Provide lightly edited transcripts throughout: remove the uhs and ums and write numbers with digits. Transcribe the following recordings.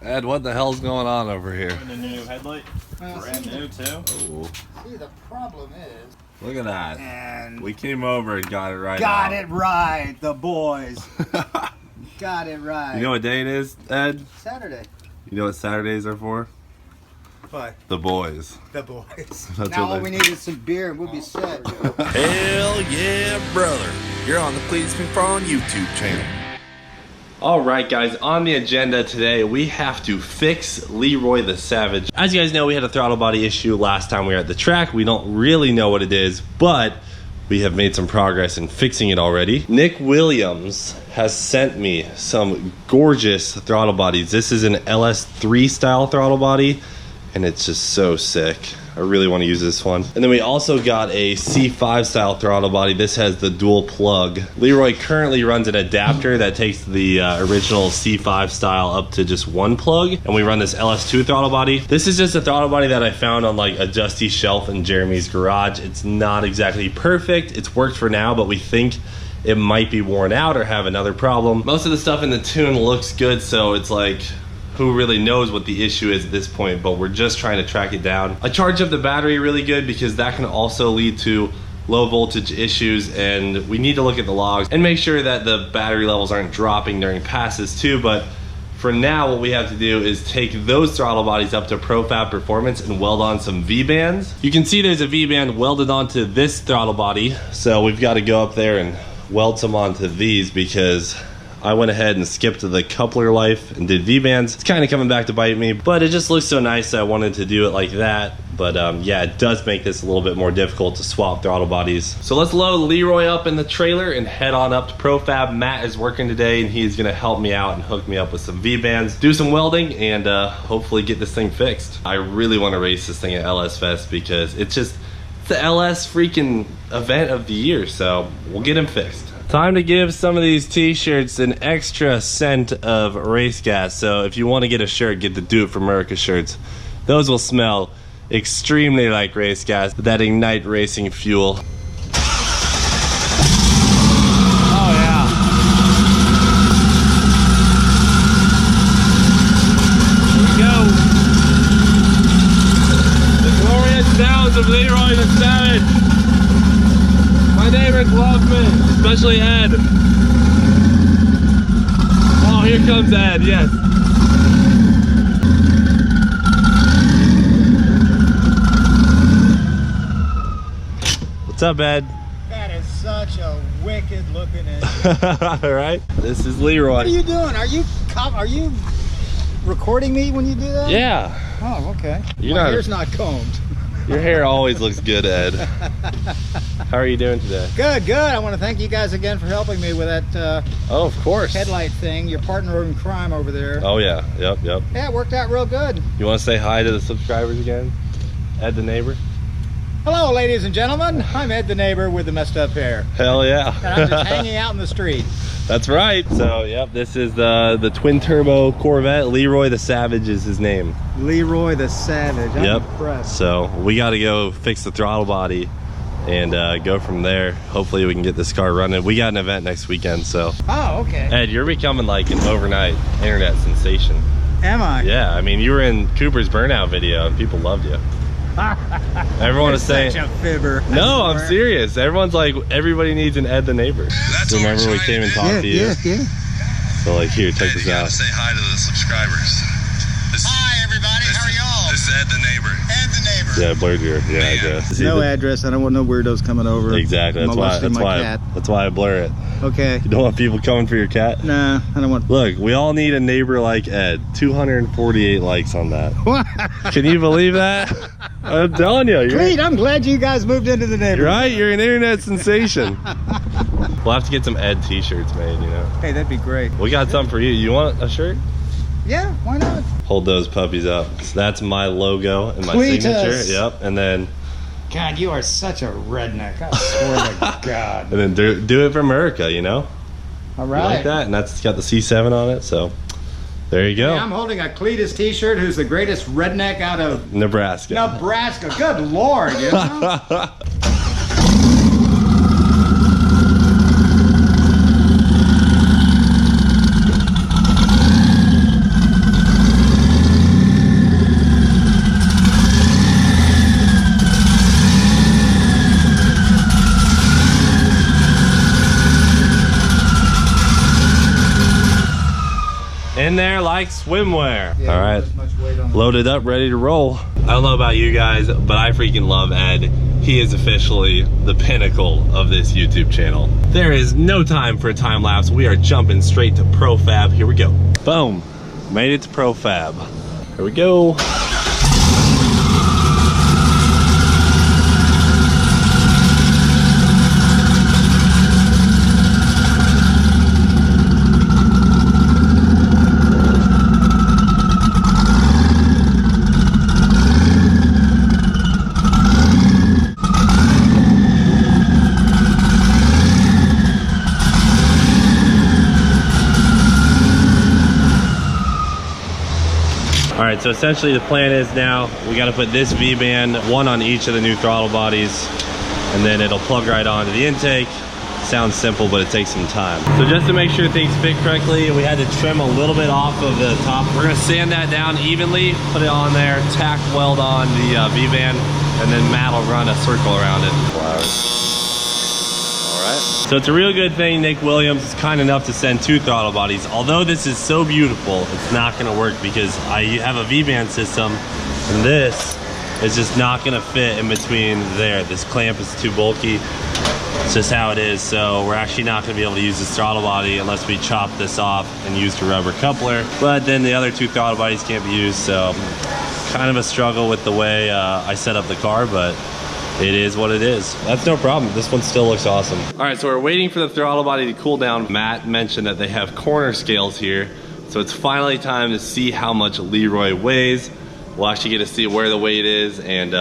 Ed, what the hell's going on over here? The new headlight. Brand new too. Oh. See, the problem is... Look at that. And We came over and got it right. got it right, the boys. Got it right. You know what day it is, Ed? Saturday. You know what Saturdays are for? What? The boys. The boys. That's Now what all they- we need is some beer and we'll be set. Hell yeah, brother. You're on the Cleetus McFarland YouTube channel. Alright guys, on the agenda today, we have to fix Leroy the Savage. As you guys know, we had a throttle body issue last time we were at the track. We don't really know what it is, but we have made some progress in fixing it already. Nick Williams has sent me some gorgeous throttle bodies. This is an LS3 style throttle body, and it's just so sick. I really want to use this one. And then we also got a C5 style throttle body. This has the dual plug. Leroy currently runs an adapter that takes the original C5 style up to just one plug, and we run this LS2 throttle body. This is just a throttle body that I found on like a dusty shelf in Jeremy's garage. It's not exactly perfect. It's worked for now, but we think it might be worn out or have another problem. Most of the stuff in the tune looks good, so it's like, who really knows what the issue is at this point, but we're just trying to track it down. I charge up the battery really good because that can also lead to low voltage issues, and we need to look at the logs and make sure that the battery levels aren't dropping during passes too. But for now, what we have to do is take those throttle bodies up to ProFab Performance and weld on some V-bands. You can see there's a V-band welded onto this throttle body, so we've got to go up there and weld some onto these because I went ahead and skipped the coupler life and did V-bands. It's kind of coming back to bite me, but it just looks so nice that I wanted to do it like that. But yeah, it does make this a little bit more difficult to swap throttle bodies. So let's load Leroy up in the trailer and head on up to ProFab. Matt is working today and he's gonna help me out and hook me up with some V-bands, do some welding, and hopefully get this thing fixed. I really wanna race this thing at LS Fest because it's the LS freaking event of the year, so we'll get him fixed. Time to give some of these t-shirts an extra scent of race gas. So if you want to get a shirt, get the Do It For America shirts. Those will smell extremely like race gas, that ignite racing fuel. Oh yeah. Here we go. The glorious sounds of Leroy the Savage. My neighbors love me, especially Ed. Oh, here comes Ed, yes. What's up, Ed? That is such a wicked looking engine. Alright, this is Leroy. What are you doing? Are you recording me when you do that? Yeah. Oh, okay. You're My hair's not combed. Your hair always looks good, Ed. How are you doing today? Good, good. I want to thank you guys again for helping me with that Oh, of course. headlight thing. Your partner in crime over there. Oh yeah, yep. Yeah, it worked out real good. You want to say hi to the subscribers again? Ed the neighbor? Hello, ladies and gentlemen. I'm Ed the neighbor with the messed up hair. Hell yeah. And I'm just hanging out in the street. That's right. So, yep, this is the twin turbo Corvette. Leroy the Savage is his name. Leroy the Savage. I'm Yep. impressed. So we got to go fix the throttle body and go from there. Hopefully we can get this car running. We got an event next weekend, so. Oh, okay. Ed, you're becoming like an overnight internet sensation. Am I? Yeah, I mean, you were in Cooper's Burnout video and people loved you. Everyone is saying, such a fibber. no, I'm serious. Everyone's like, everybody needs an Ed the neighbor. That's Remember we came and talked to you? Yeah. So like, here, check this out. Say hi to the subscribers. Hi, everybody. How are y'all? This is Ed the neighbor. Ed the neighbor. Yeah, blurred your address. See No the- address. I don't want no weirdos coming over. Exactly. That's why I blur it. Okay. You don't want people coming for your cat? Nah, I don't want. Look, we all need a neighbor like Ed. 248 likes on that. Can you believe that? I'm telling you. Cleet, I'm glad you guys moved into the neighborhood. Right? You're an internet sensation. We'll have to get some Ed t-shirts made, you know. Hey, that'd be great. We got some for you. You want a shirt? Yeah, why not? Hold those puppies up. So that's my logo and my Cleetus. signature. Yep. And then God, you are such a redneck. I swear to God. and then do it for America, you know? All You right. like that? And that's got the C7 on it, so there you go. Hey, I'm holding a Cleetus t-shirt who's the greatest redneck out of Nebraska. Nebraska. Good Lord, you know? in there like swimwear. Yeah, All right, there's much weight on it. loaded up, ready to roll. I don't know about you guys, but I freaking love Ed. He is officially the pinnacle of this YouTube channel. There is no time for a time lapse. We are jumping straight to ProFab. Here we go. Boom, made it to ProFab. Here we go. All right, so essentially the plan is now we got to put this V-band, one on each of the new throttle bodies, and then it'll plug right onto the intake. Sounds simple, but it takes some time. So just to make sure things fit correctly, we had to trim a little bit off of the top. We're gonna sand that down evenly, put it on there, tack weld on the V-band, and then Matt will run a circle around it. So it's a real good thing Nick Williams is kind enough to send 2 throttle bodies. Although this is so beautiful, it's not gonna work because I have a V-band system and this is just not gonna fit in between there. This clamp is too bulky. It's just how it is. So we're actually not gonna be able to use this throttle body unless we chop this off and use the rubber coupler. But then the other 2 throttle bodies can't be used. So kind of a struggle with the way I set up the car, but it is what it is. That's no problem. This one still looks awesome. All right, so we're waiting for the throttle body to cool down. Matt mentioned that they have corner scales here. So it's finally time to see how much Leroy weighs. We'll actually get to see where the weight is and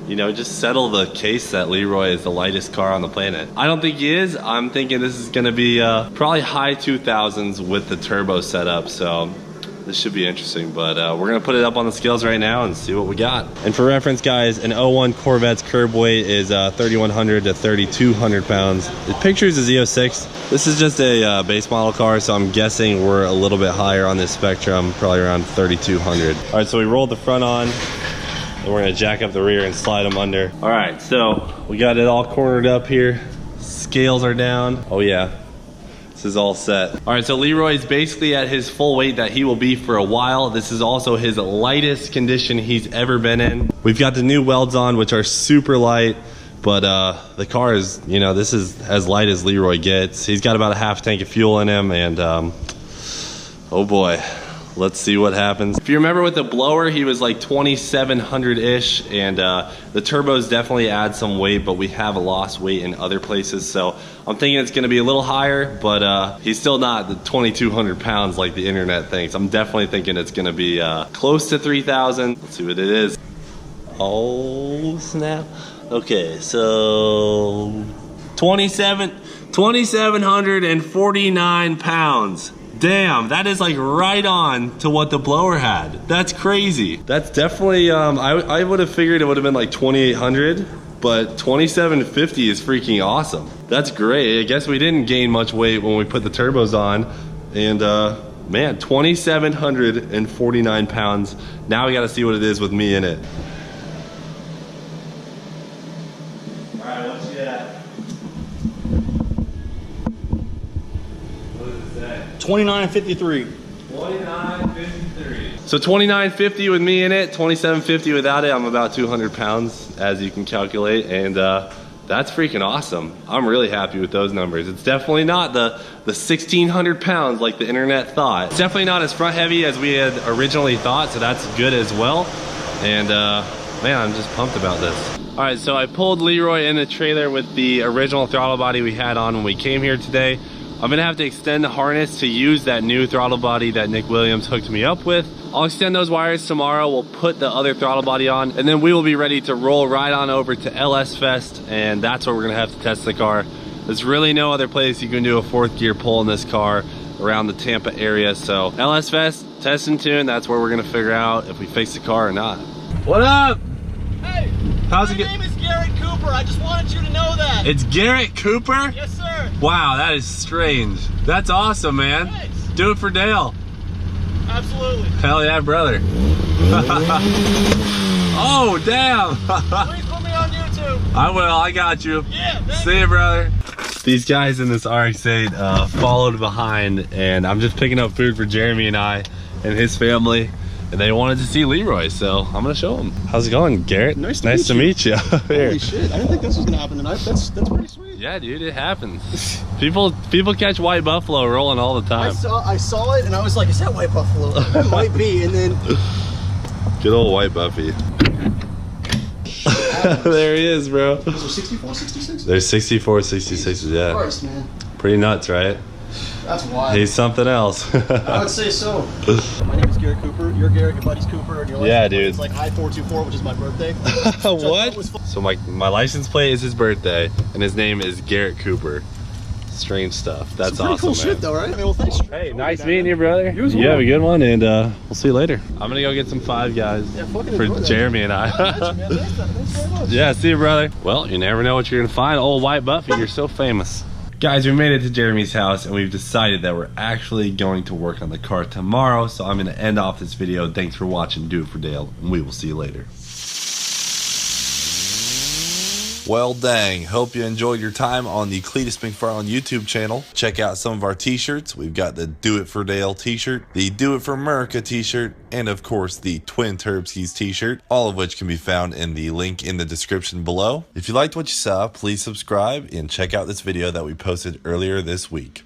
you know, just settle the case that Leroy is the lightest car on the planet. I don't think he is. I'm thinking this is gonna be probably high 2000s with the turbo setup. So this should be interesting, but we're gonna put it up on the scales right now and see what we got. And for reference, guys, an 01 Corvette's curb weight is 3,100 to 3,200 pounds. The pictures is E06. This is just a base model car, so I'm guessing we're a little bit higher on this spectrum, probably around 3,200. All right, so we rolled the front on, and we're gonna jack up the rear and slide them under. All right, so we got it all cornered up here. Scales are down. Oh yeah. This is all set. All right, so Leroy's basically at his full weight that he will be for a while. This is also his lightest condition he's ever been in. We've got the new welds on, which are super light, but the car is, you know, this is as light as Leroy gets. He's got about a half tank of fuel in him, and oh boy, let's see what happens. If you remember with the blower, he was like 2,700-ish, and the turbos definitely add some weight, but we have lost weight in other places, so I'm thinking it's gonna be a little higher, but he's still not the 2,200 pounds like the internet thinks. I'm definitely thinking it's gonna be close to 3,000. Let's see what it is. Oh, snap. Okay, so 2,749 pounds. Damn, that is like right on to what the blower had. That's crazy. That's definitely, I would have figured it would have been like 2,800, but 2,750 is freaking awesome. That's great. I guess we didn't gain much weight when we put the turbos on, and man, 2,749 pounds. Now we gotta see what it is with me in it. All right, what's she at? 29.53. 29.53. So 29.50 with me in it, 27.50 without it. I'm about 200 pounds, as you can calculate, and that's freaking awesome. I'm really happy with those numbers. It's definitely not the 1,600 pounds like the internet thought. It's definitely not as front heavy as we had originally thought, so that's good as well. And man, I'm just pumped about this. All right, so I pulled Leroy in the trailer with the original throttle body we had on when we came here today. I'm gonna have to extend the harness to use that new throttle body that Nick Williams hooked me up with. I'll extend those wires tomorrow. We'll put the other throttle body on, and then we will be ready to roll right on over to LS Fest, and that's where we're gonna have to test the car. There's really no other place you can do a 4th gear pull in this car around the Tampa area. So LS Fest, test and tune, that's where we're gonna figure out if we fix the car or not. What up? Hey, How's my it name is Garrett Cooper. I just wanted you to know that. It's Garrett Cooper? Yes, sir. Wow, that is strange. That's awesome, man. Thanks. Do it for Dale. Absolutely. Hell yeah, brother. Oh, damn. Please put me on YouTube. I will, I got you. Yeah, thank See you, brother. These guys in this RX-8 followed behind, and I'm just picking up food for Jeremy and I and his family, and they wanted to see Leroy, so I'm gonna show them. How's it going, Garrett? Nice to meet you. Here. Holy shit, I didn't think this was gonna happen tonight. That's pretty sweet. Yeah, dude, it happens. People catch white buffalo rolling all the time. I saw it and I was like, is that white buffalo? It might be, and then Good old white Buffy. There he is, bro. was there 64, 66? There's 64, 66s, yeah. Christ, man. Pretty nuts, right? That's wild. He's something else. I would say so. My name is Garrett Cooper. You're Garrett, your buddy's Cooper. And your Yeah, license dude. It's like I-424, which is my birthday. What? So my license plate is his birthday, and his name is Garrett Cooper. Strange stuff. That's Pretty awesome, cool man. shit, though, right? I mean, well, thanks. Hey, nice meeting you, brother. You as You well. have a good one, and we'll see you later. I'm gonna go get some Five Guys Yeah, fucking for enjoy that. Jeremy and I. Thanks very much. Yeah, see you, brother. Well, you never know what you're gonna find. Old White Buffy, you're so famous. Guys, we made it to Jeremy's house, and we've decided that we're actually going to work on the car tomorrow, so I'm gonna end off this video. Thanks for watching Do It For Dale, and we will see you later. Well, dang. Hope you enjoyed your time on the Cleetus McFarland YouTube channel. Check out some of our t-shirts. We've got the Do It For Dale t-shirt, the Do It For America t-shirt, and of course the Twin Turbskis t-shirt, all of which can be found in the link in the description below. If you liked what you saw, please subscribe and check out this video that we posted earlier this week.